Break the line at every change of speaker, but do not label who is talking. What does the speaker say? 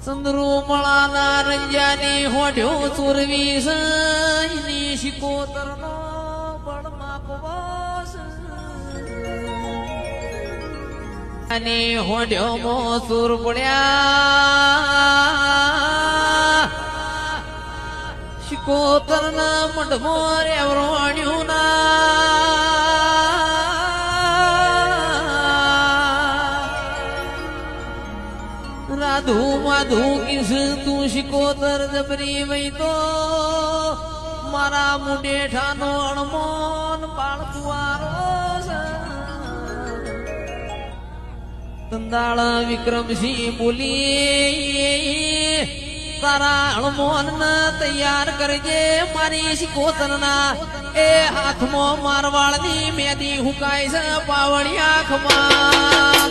ચંદ્રુમળાના રંજાની હોઢ્યો ચોરવી સની શિકોતરનો બળમાં પવાસ અને હોઢ્યો મો સુર પડ્યા શિકોતરના મઢમો રેવરોણ્યું ના રાધુ માધુ કિસ તું શિકોતર જબરી વઈ તો મારા મુડેઠાનો અણમોન બાળકુવારો કંદાળ વિક્રમસિંહ બોલી તારા અણમોન તૈયાર કરજે મારી શિકોતરના એ હાથમાં મારવાળની મેદી હુકાય છે પાવળી આંખમાં